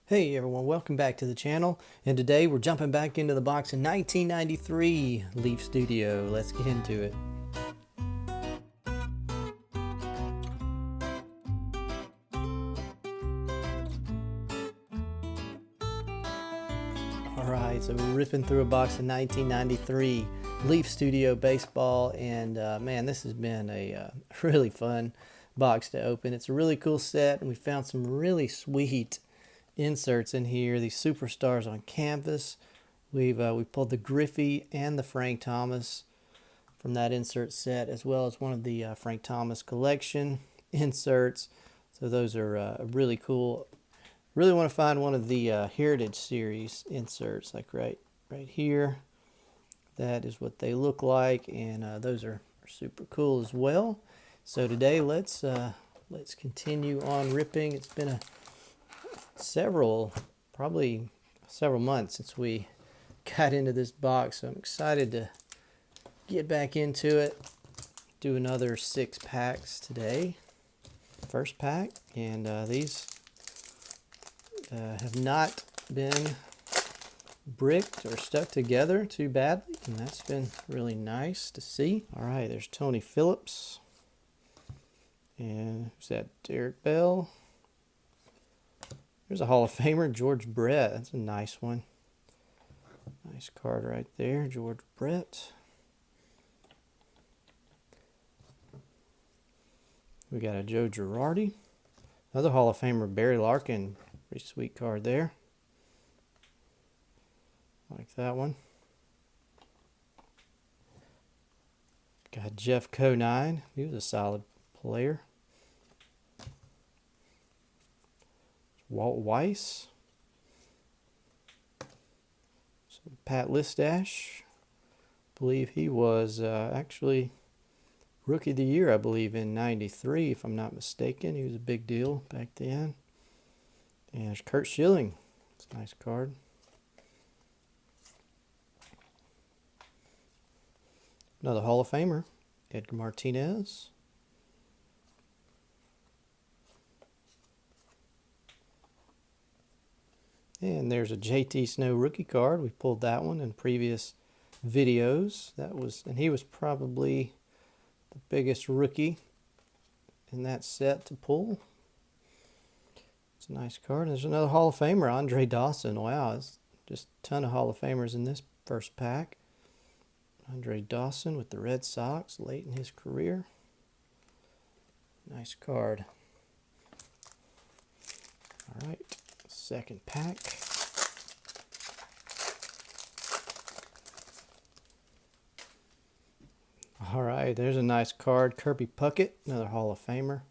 Hey everyone, welcome back to the channel, and today we're jumping back into the box in 1993 Leaf Studio. Let's get into it. Alright, so we're ripping through a box in 1993 Leaf Studio baseball, and man, this has been a really fun box to open. It's a really cool set, and we found some really sweet inserts in here. These superstars on canvas. We pulled the Griffey and the Frank Thomas from that insert set, as well as one of the Frank Thomas collection inserts. So those are really cool. Really want to find one of the Heritage Series inserts, like right here. That is what they look like, and those are super cool as well. So today let's continue on ripping. It's been probably several months since we got into this box, so I'm excited to get back into it. Do another 6 packs today. First pack, and these have not been bricked or stuck together too badly, and that's been really nice to see. All right, there's Tony Phillips, and who's that? Derek Bell. There's a Hall of Famer, George Brett. That's a nice one. Nice card right there, George Brett. We got a Joe Girardi. Another Hall of Famer, Barry Larkin. Pretty sweet card there. Like that one. Got Jeff Conine. He was a solid player. Walt Weiss. So Pat Listash. I believe he was actually Rookie of the Year, I believe, in '93, if I'm not mistaken. He was a big deal back then. And there's Curt Schilling. It's a nice card. Another Hall of Famer, Edgar Martinez. And there's a JT Snow rookie card. We pulled that one in previous videos. And he was probably the biggest rookie in that set to pull. It's a nice card. There's another Hall of Famer, Andre Dawson. Wow, it's just a ton of Hall of Famers in this first pack. Andre Dawson with the Red Sox late in his career. Nice card. All right, second pack. All right, there's a nice card. Kirby Puckett, another Hall of Famer.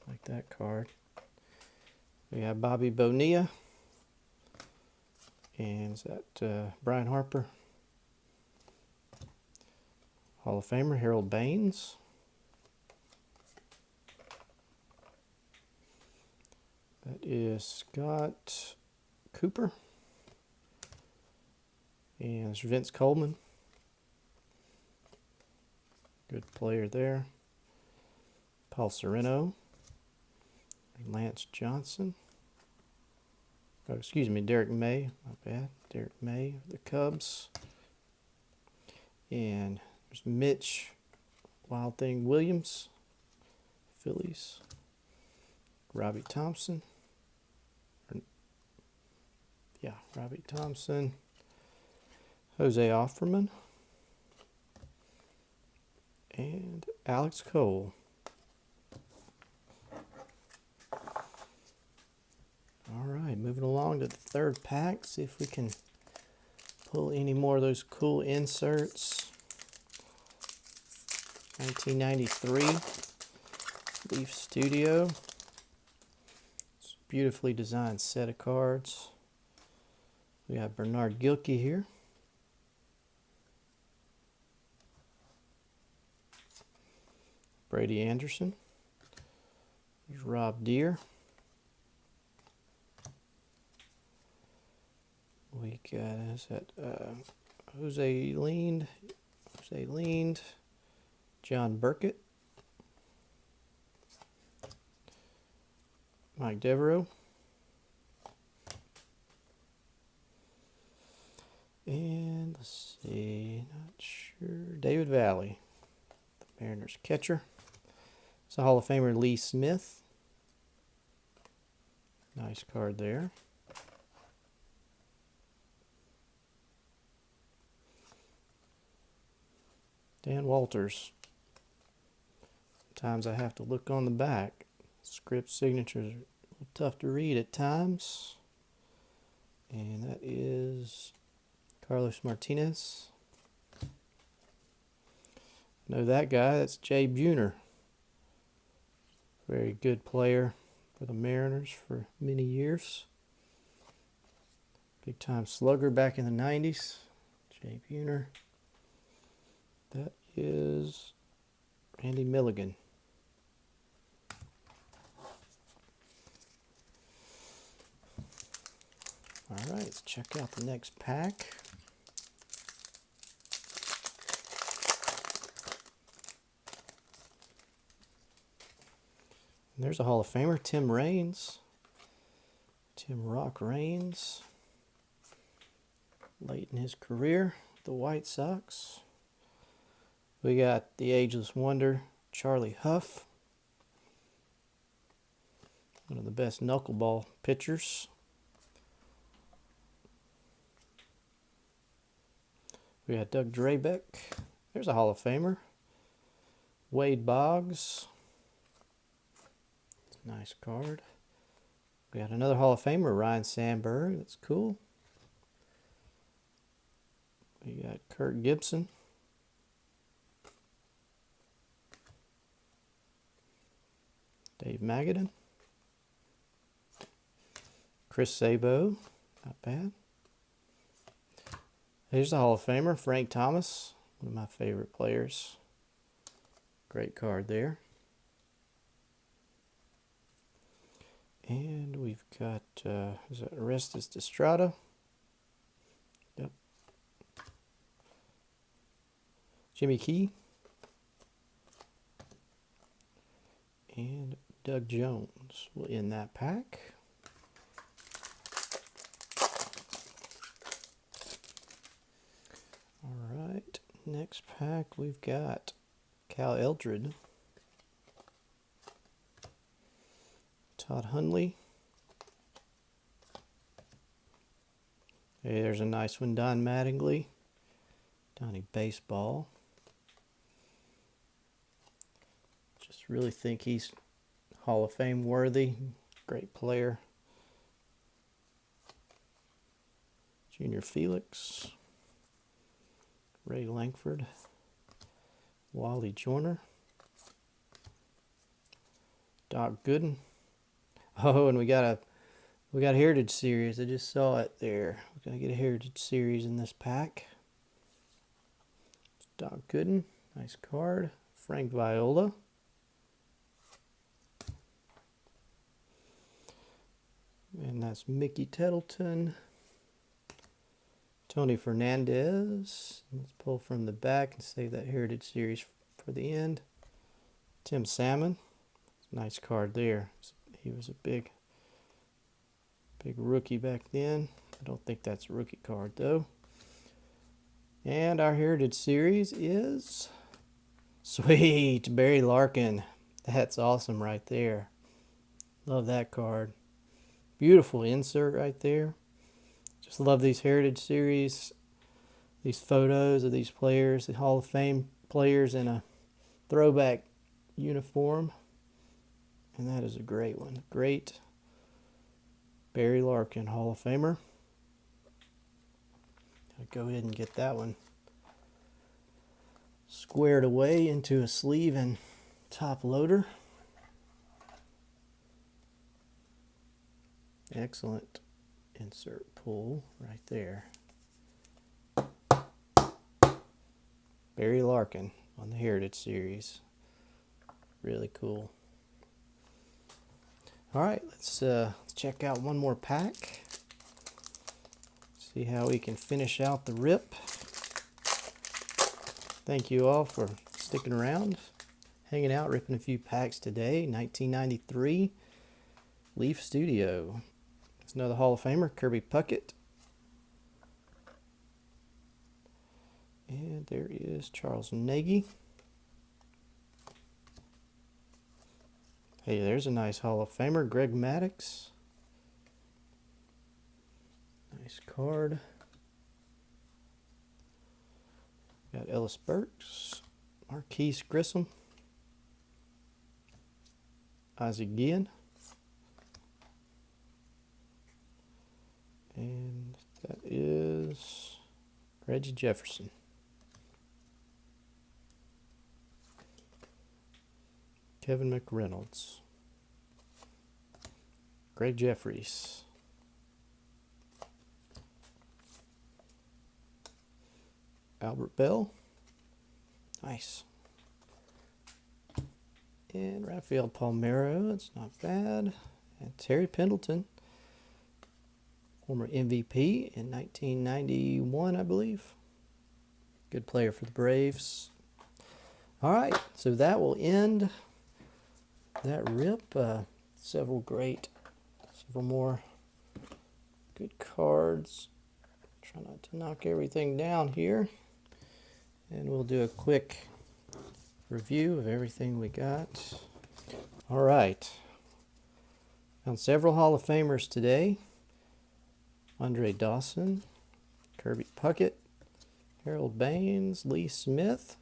Like that card. We have Bobby Bonilla. And is that Brian Harper? Hall of Famer, Harold Baines. That is Scott Cooper. And it's Vince Coleman. Good player there. Paul Sereno. Lance Johnson. Oh, excuse me, Derek May. My bad. Derek May of the Cubs. And there's Mitch Wild Thing Williams, Phillies. Robbie Thompson. Robbie Thompson. Jose Offerman. And Alex Cole. All right, moving along to the third pack. See if we can pull any more of those cool inserts. 1993 Leaf Studio. It's a beautifully designed set of cards. We have Bernard Gilkey here. Brady Anderson. There's Rob Deere. We got, is that Jose Leaned, John Burkett. Mike Devereaux. And let's see, not sure, David Valley, the Mariners catcher. It's a Hall of Famer, Lee Smith. Nice card there. Dan Walters. Sometimes I have to look on the back. Script signatures are a little tough to read at times. And that is Carlos Martinez. Know that guy, that's Jay Buhner. Very good player for the Mariners for many years. Big time slugger back in the 90s. Jay Buhner. That is Randy Milligan. All right, let's check out the next pack. And there's a Hall of Famer, Tim Raines. Tim Rock Raines. Late in his career, the White Sox. We got the Ageless Wonder, Charlie Huff. One of the best knuckleball pitchers. We got Doug Drabeck. There's a Hall of Famer. Wade Boggs. Nice card. We got another Hall of Famer, Ryan Sandberg. That's cool. We got Kirk Gibson. Dave Magadan. Chris Sabo. Not bad. Here's the Hall of Famer, Frank Thomas. One of my favorite players. Great card there. And we've got, is that Orestes Destrada? Yep. Jimmy Key. And Doug Jones will end that pack. All right, next pack we've got Cal Eldred. Todd Hundley. Hey, there's a nice one, Don Mattingly. Donnie Baseball. Just really think he's Hall of Fame worthy. Great player. Junior Felix. Ray Langford. Wally Joyner. Doc Gooden. Oh, and we got a Heritage Series. I just saw it there. We're gonna get a Heritage Series in this pack. Doc Gooden, nice card. Frank Viola. And that's Mickey Tettleton. Tony Fernandez. Let's pull from the back and save that Heritage Series for the end. Tim Salmon. Nice card there. He was a big rookie back then. I don't think that's a rookie card though. And our Heritage Series is sweet, Barry Larkin. That's awesome right there. Love that card. Beautiful insert right there. Just love these Heritage Series. These photos of these players, the Hall of Fame players in a throwback uniform. And that is a great one. Great Barry Larkin, Hall of Famer. I'll go ahead and get that one squared away into a sleeve and top loader. Excellent insert pull right there. Barry Larkin on the Heritage Series. Really cool. All right, let's check out one more pack. See how we can finish out the rip. Thank you all for sticking around, hanging out, ripping a few packs today. 1993 Leaf Studio. There's another Hall of Famer, Kirby Puckett. And there is Charles Nagy. Hey, there's a nice Hall of Famer, Greg Maddux. Nice card. Got Ellis Burks, Marquise Grissom, Isaac Guillen, and that is Reggie Jefferson. Kevin McReynolds, Greg Jeffries, Albert Bell, nice, and Rafael Palmeiro, it's not bad, and Terry Pendleton, former MVP in 1991, I believe. Good player for the Braves. All right, so that will end that rip. Several more good cards. Try not to knock everything down here. And we'll do a quick review of everything we got. All right. Found several Hall of Famers today. Andre Dawson, Kirby Puckett, Harold Baines, Lee Smith.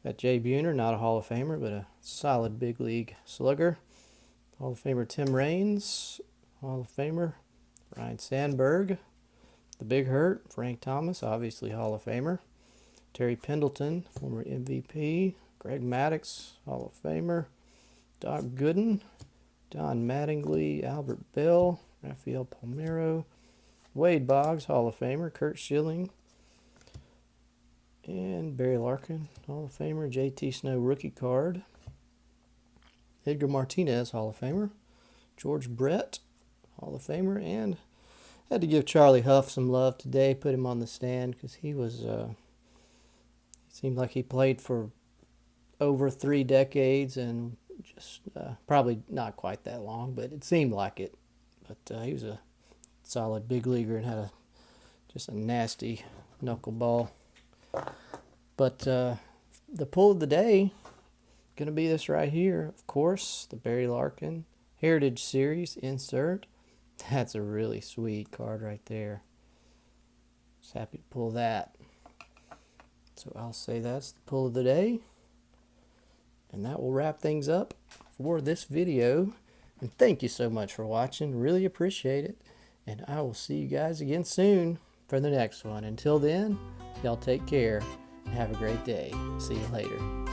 Got Jay Buhner, not a Hall of Famer, but a solid big league slugger. Hall of Famer Tim Raines, Hall of Famer Ryan Sandberg. The Big Hurt, Frank Thomas, obviously Hall of Famer. Terry Pendleton, former MVP. Greg Maddux, Hall of Famer. Doc Gooden, Don Mattingly, Albert Bell, Rafael Palmeiro. Wade Boggs, Hall of Famer. Kurt Schilling. And Barry Larkin, Hall of Famer. J.T. Snow, rookie card. Edgar Martinez, Hall of Famer. George Brett, Hall of Famer. And had to give Charlie Huff some love today. Put him on the stand because he was, it seemed like he played for over 3 decades and just probably not quite that long, but it seemed like it. But he was a solid big leaguer and had just a nasty knuckleball. But the pull of the day, going to be this right here, of course, the Barry Larkin Heritage Series insert. That's a really sweet card right there. Just happy to pull that. So I'll say that's the pull of the day. And that will wrap things up for this video. And thank you so much for watching. Really appreciate it. And I will see you guys again soon for the next one. Until then, y'all take care and have a great day. See you later.